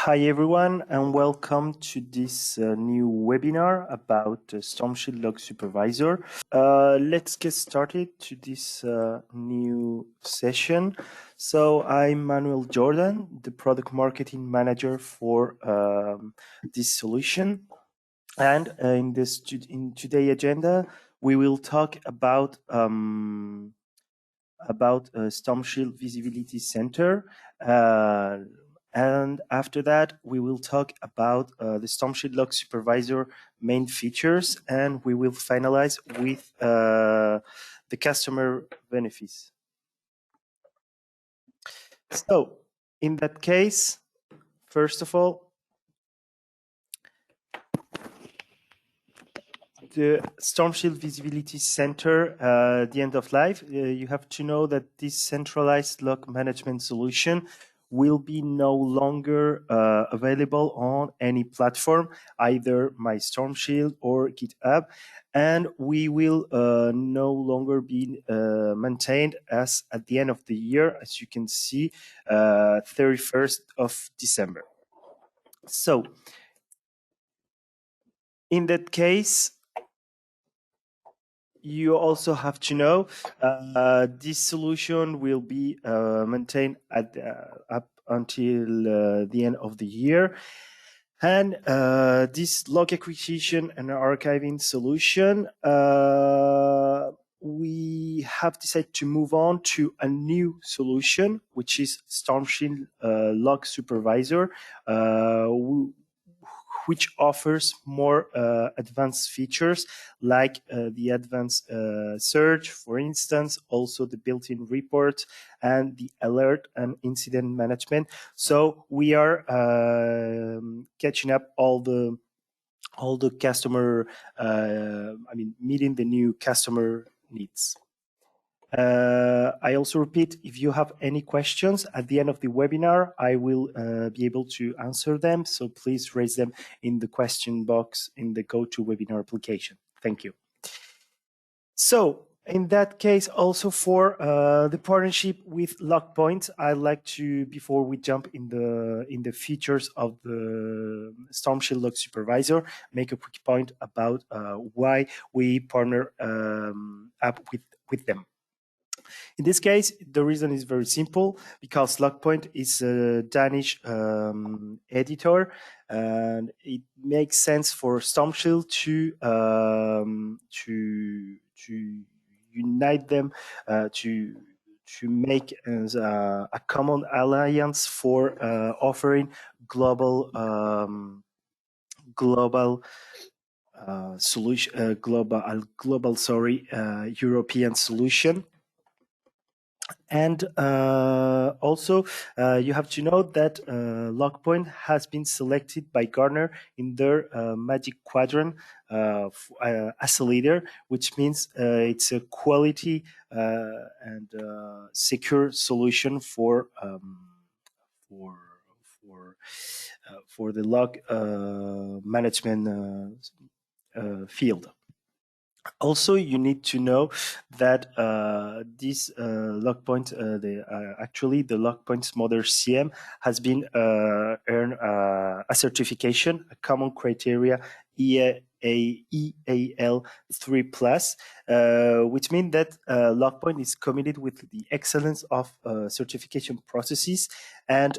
Hi everyone, and welcome to this new webinar about Stormshield Log Supervisor. Let's get started to this new session. So I'm Manuel Jordan, the product marketing manager for this solution. And in today's agenda, we will talk about Stormshield Visibility Center. And after that, we will talk about the Stormshield Log Supervisor main features, and we will finalize with the customer benefits. So, in that case, first of all, the Stormshield Visibility Center, the end of life, you have to know that this centralized log management solution will be no longer available on any platform, either My Stormshield or GitHub, and we will no longer be maintained as at the end of the year, as you can see, 31st of December. So, in that case, you also have to know this solution will be maintained at up until the end of the year. And this log acquisition and archiving solution, we have decided to move on to a new solution, which is Stormshield Log Supervisor, which offers more advanced features like the advanced search, for instance, also the built-in report and the alert and incident management. So we are catching up all the customer, meeting the new customer needs. I also repeat, if you have any questions at the end of the webinar, I will be able to answer them. So please raise them in the question box in the GoToWebinar application. Thank you. So in that case, also for the partnership with LogPoint, I'd like to, before we jump in the features of the Stormshield Log Supervisor, make a quick point about why we partner up with them. In this case, the reason is very simple, because LogPoint is a Danish editor, and it makes sense for Stormshield to unite them, to make a common alliance for offering global solution, European solution. And also, you have to know that LogPoint has been selected by Gartner in their Magic Quadrant as a leader, which means it's a quality and secure solution for the log management field. Also, you need to know that this LogPoint, actually the LogPoint's Mother CM has been earned a certification, a common criteria EAL 3+, which means that LogPoint is committed with the excellence of certification processes, and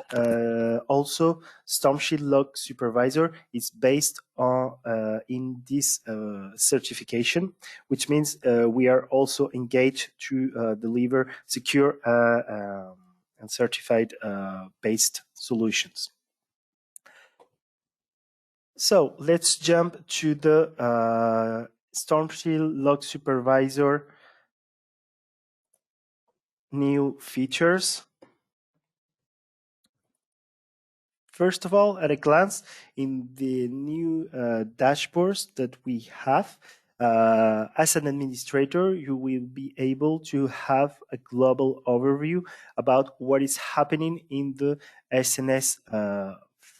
also Stormshield Log Supervisor is based on in this certification, which means we are also engaged to deliver secure and certified based solutions. So let's jump to the Stormshield Log Supervisor new features. First of all, at a glance, in the new dashboards that we have, as an administrator, you will be able to have a global overview about what is happening in the SNS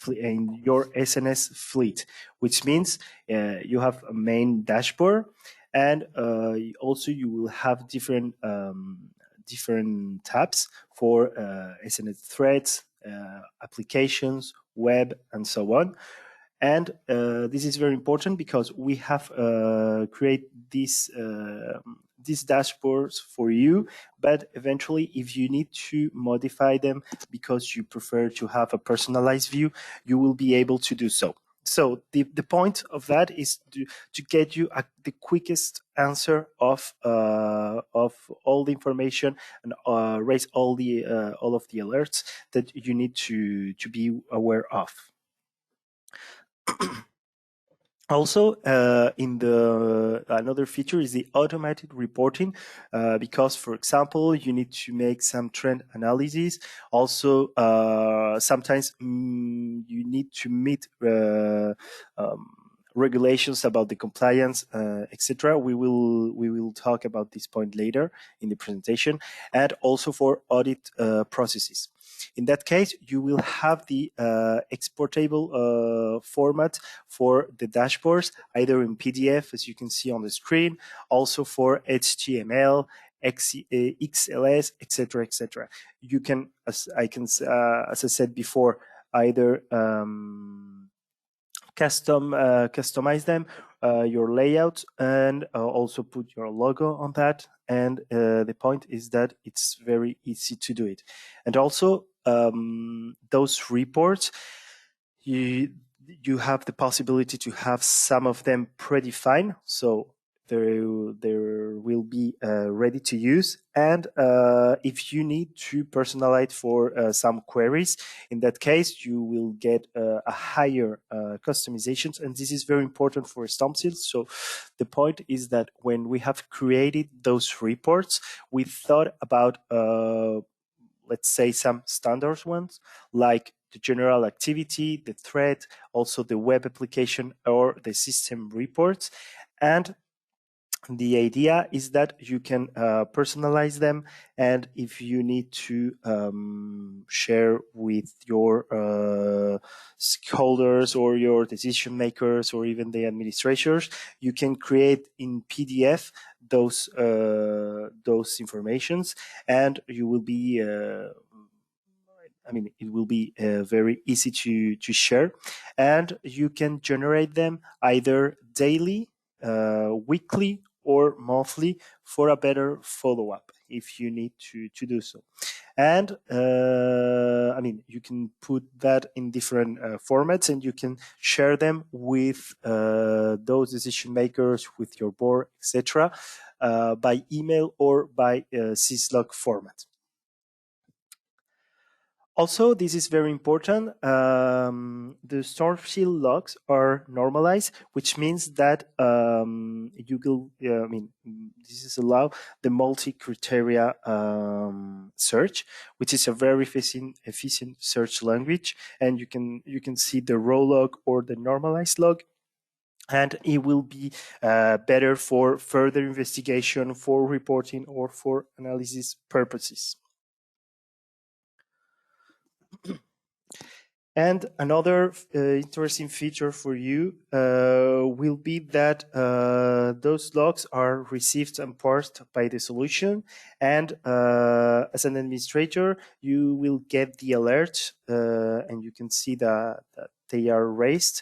in your SNS fleet, which means you have a main dashboard, and also you will have different tabs for SNS threads, applications, web, and so on. And this is very important because we have create these dashboards for you, but eventually if you need to modify them because you prefer to have a personalized view, you will be able to do so. So the point of that is to get you the quickest answer of all the information and raise all of the alerts that you need to be aware of. Also, in the another feature is the automated reporting, because, for example, you need to make some trend analysis. Also, sometimes you need to meet regulations about the compliance, etc. We will talk about this point later in the presentation, and also for audit processes. In that case, you will have the exportable format for the dashboards, either in PDF, as you can see on the screen, also for HTML, XLS, etc., etc. You can, as I said before, either customize them, your layout, and also put your logo on that. And the point is that it's very easy to do it. And also, those reports, you have the possibility to have some of them predefined, so there will be ready to use. And if you need to personalize for some queries, in that case you will get a higher customizations, and this is very important for Stormshield. So the point is that when we have created those reports, we thought about let's say some standard ones, like the general activity, the thread, also the web application or the system reports. And the idea is that you can personalize them, and if you need to share with your stakeholders or your decision makers or even the administrators, you can create in PDF those informations, and you will be it will be very easy to share, and you can generate them either daily, weekly, or monthly for a better follow-up if you need to do so. And you can put that in different formats, and you can share them with those decision makers, with your board, etc., by email or by syslog format. Also, this is very important. The Stormshield logs are normalized, which means that you will. This is allow the multi-criteria search, which is a very efficient search language, and you can see the raw log or the normalized log. And it will be better for further investigation, for reporting, or for analysis purposes. And another interesting feature for you will be that those logs are received and parsed by the solution. And as an administrator, you will get the alert, and you can see that they are raised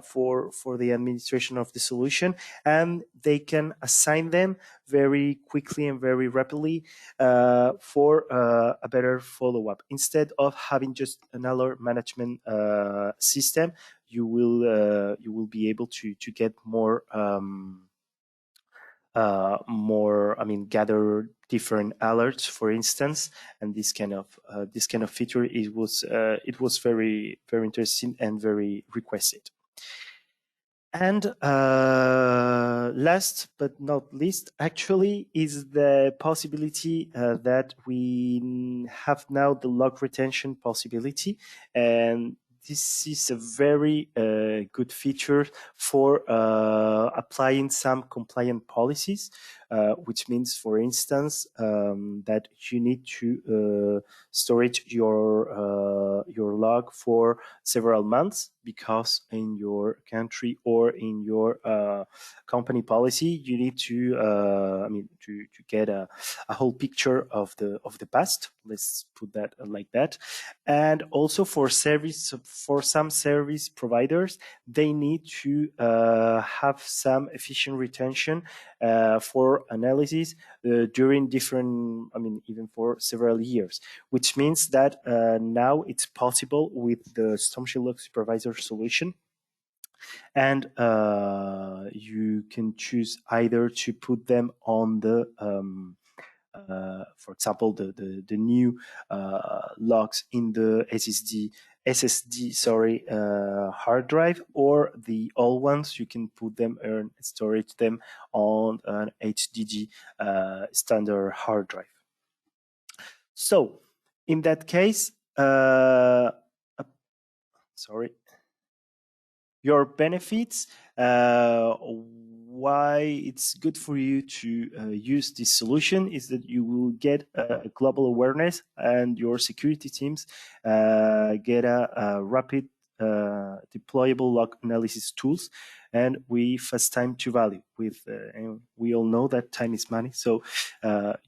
for the administration of the solution, and they can assign them very quickly and very rapidly for a better follow-up. Instead of having just an alert management system, you will be able to get more gather different alerts, for instance. And this kind of feature, it was very, very interesting and very requested. And last but not least, actually, is the possibility that we have now the log retention possibility. And this is a very good feature for applying some compliant policies. which means, for instance, that you need to storage your log for several months, because in your country or in your company policy, you need to to get a whole picture of the past. Let's put that like that. And also for some service providers, they need to have some efficient retention for analysis during different, even for several years, which means that now it's possible with the Stormshield Log Supervisor solution. And you can choose either to put them on the for example, the new logs in the SSD hard drive, or the old ones, you can put them and storage them on an HDD standard hard drive. So in that case, your benefits, why it's good for you to use this solution, is that you will get a global awareness, and your security teams get a rapid deployable log analysis tools, and we fast time to value. And we all know that time is money, so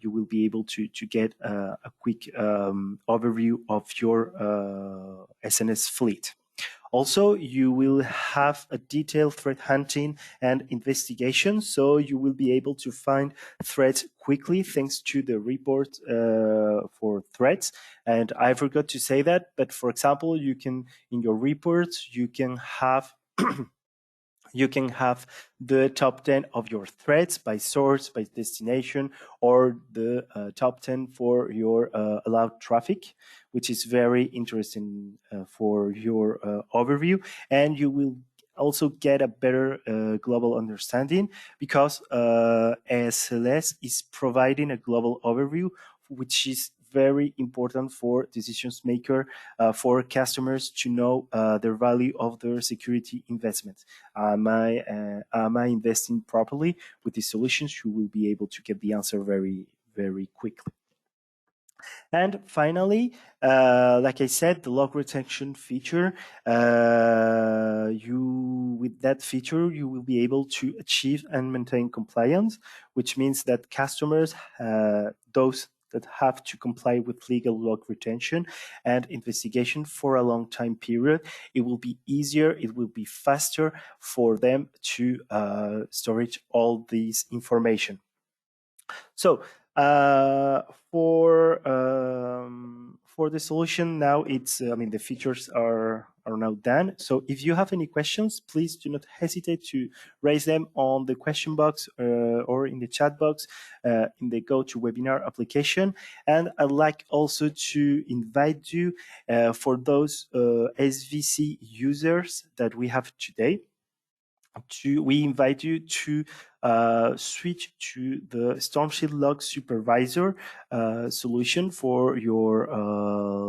you will be able to get a quick overview of your SNS fleet. Also, you will have a detailed threat hunting and investigation, so you will be able to find threats quickly thanks to the report for threats. And I forgot to say that, but for example, you can, in your reports, you can have you can have the top 10 of your threats by source, by destination, or the top 10 for your allowed traffic, which is very interesting for your overview. And you will also get a better global understanding, because SLS is providing a global overview, which is very important for decisions maker, for customers to know the value of their security investments. Am I investing properly with these solutions? You will be able to get the answer very, very quickly. And finally, like I said, the log retention feature, with that feature, you will be able to achieve and maintain compliance, which means that customers, those that have to comply with legal log retention and investigation for a long time period, it will be easier, it will be faster for them to storage all this information. So for the solution now, it's the features are now done. So if you have any questions, please do not hesitate to raise them on the question box or in the chat box in the GoToWebinar application. And I'd like also to invite you for those SVC users that we have today. We invite you to switch to the Stormshield Log Supervisor solution for your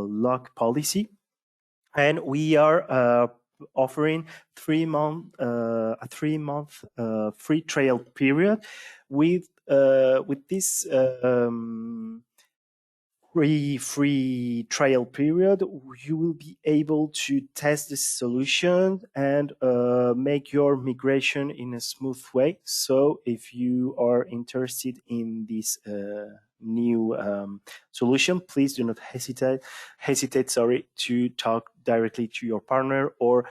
log policy. And we are offering a 3-month free trial period. With this free trial period, you will be able to test the solution and make your migration in a smooth way. So if you are interested in this new solution, please do not hesitate to talk directly to your partner or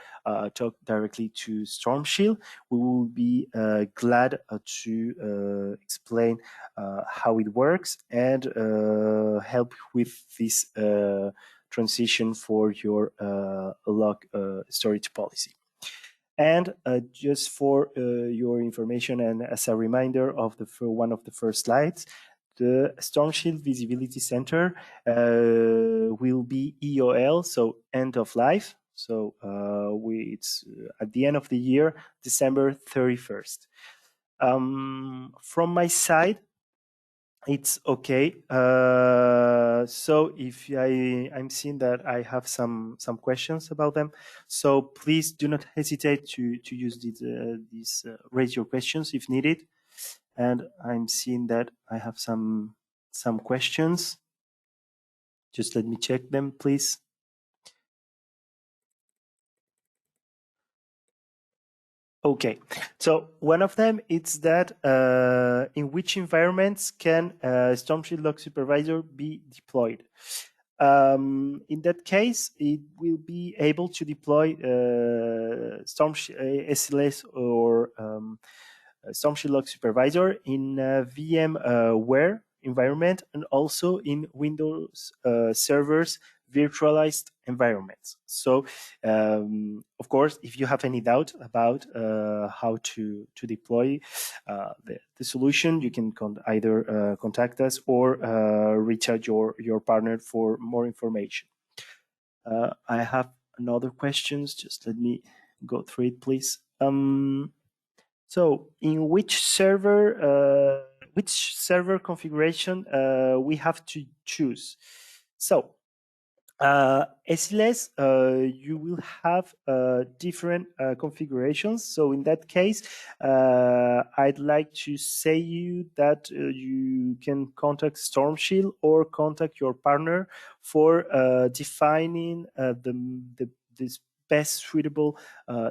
talk directly to Stormshield. We will be glad to explain how it works and help with this transition for your log storage policy. And just for your information and as a reminder of one of the first slides, the Stormshield Visibility Center will be EOL, so end of life. So it's at the end of the year, December 31st. From my side, it's okay. So if I'm seeing that I have some questions about them, so please do not hesitate to use raise your questions if needed. and I'm seeing that I have some questions. Just let me check them, please. Okay, so one of them is that in which environments can Stormshield Log Supervisor be deployed? In that case, it will be able to deploy SLS or Stormshield Log Supervisor in VMware environment and also in Windows servers virtualized environments. So, of course, if you have any doubt about how to deploy the solution, you can either contact us or reach out your partner for more information. I have another questions. Just let me go through it, please. So, in which server configuration we have to choose? So, SLS, you will have different configurations. So in that case, I'd like to say you that you can contact Stormshield or contact your partner for defining this best suitable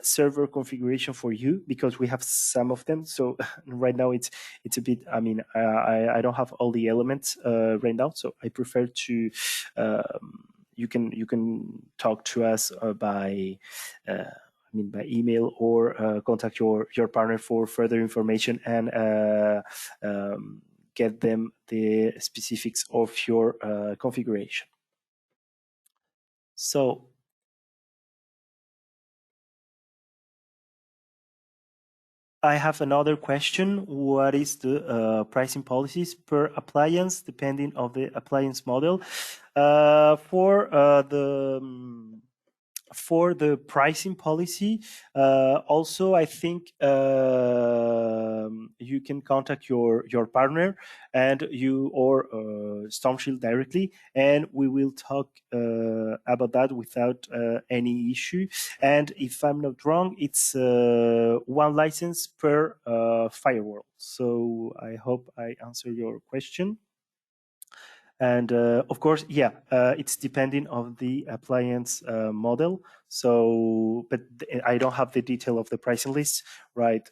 server configuration for you, because we have some of them. So right now it's a bit. I mean, I don't have all the elements right now, so I prefer to. You can talk to us by by email or contact your partner for further information and get them the specifics of your configuration. So I have another question. What is the pricing policies per appliance depending on the appliance model? For the pricing policy, also I think you can contact your partner and you or Stormshield directly, and we will talk about that without any issue. And if I'm not wrong, it's one license per firewall. So I hope I answered your question. And of course, yeah, it's depending on the appliance model. So, but I don't have the detail of the pricing list right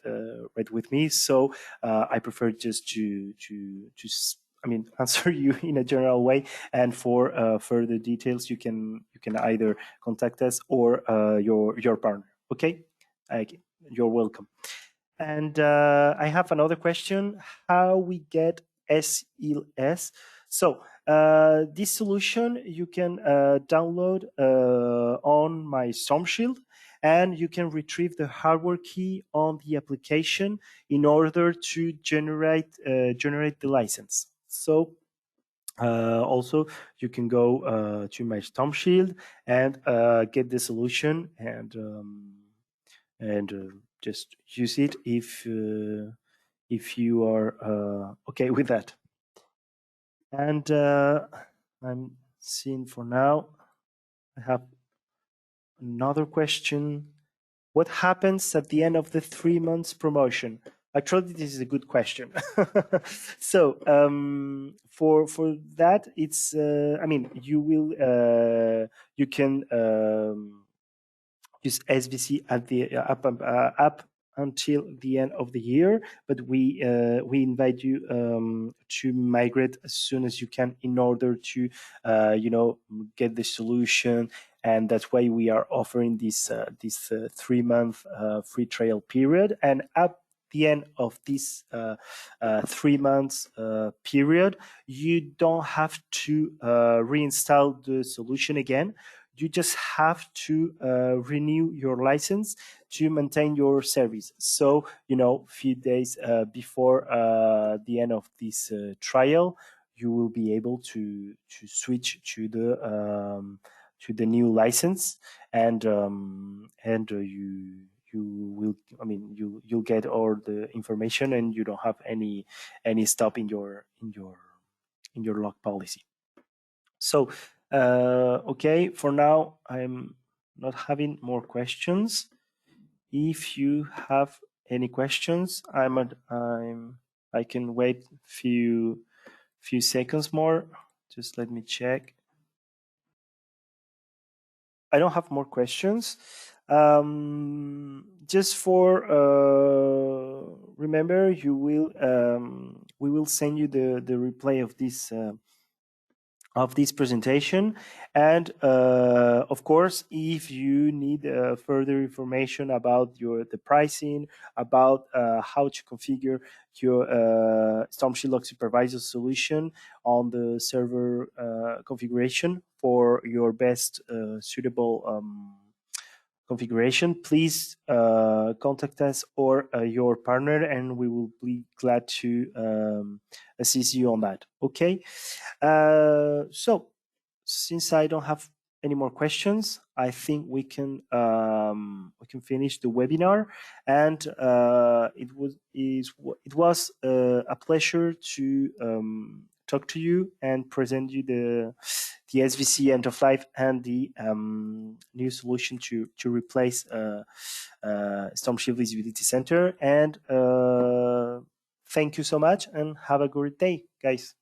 with me. So I prefer just to answer you in a general way. And for further details, you can either contact us or your partner. Okay, you're welcome. And I have another question: how we get SLS? So this solution you can download on my Stormshield, and you can retrieve the hardware key on the application in order to generate the license. So also, you can go to my Stormshield and get the solution and just use it if you are okay with that. And I'm seeing for now, I have another question. What happens at the end of the 3 months promotion? Actually, this is a good question. So for that, it's you will you can use SBC at the up until the end of the year, but we invite you to migrate as soon as you can in order to get the solution. And that's why we are offering this 3 month free trial period. And at the end of this 3 months period, you don't have to reinstall the solution again. You just have to renew your license to maintain your service. So, a few days before the end of this trial, you will be able to switch to the new license, and you will. You'll get all the information, and you don't have any stop in your log policy. So, okay, for now, I'm not having more questions. If you have any questions, I'm I can wait few seconds more. Just let me check. I don't have more questions. Just for remember, you will we will send you the replay of this presentation, and of course, if you need further information about the pricing, about how to configure your Stormshield Log Supervisor solution on the server configuration for your best suitable configuration, please contact us or your partner, and we will be glad to assist you on that. Okay. So since I don't have any more questions, I think we can finish the webinar. And it was a pleasure to talk to you and present you the SVC end of life and the new solution to replace Stormshield Visibility Center. And thank you so much, and have a great day, guys.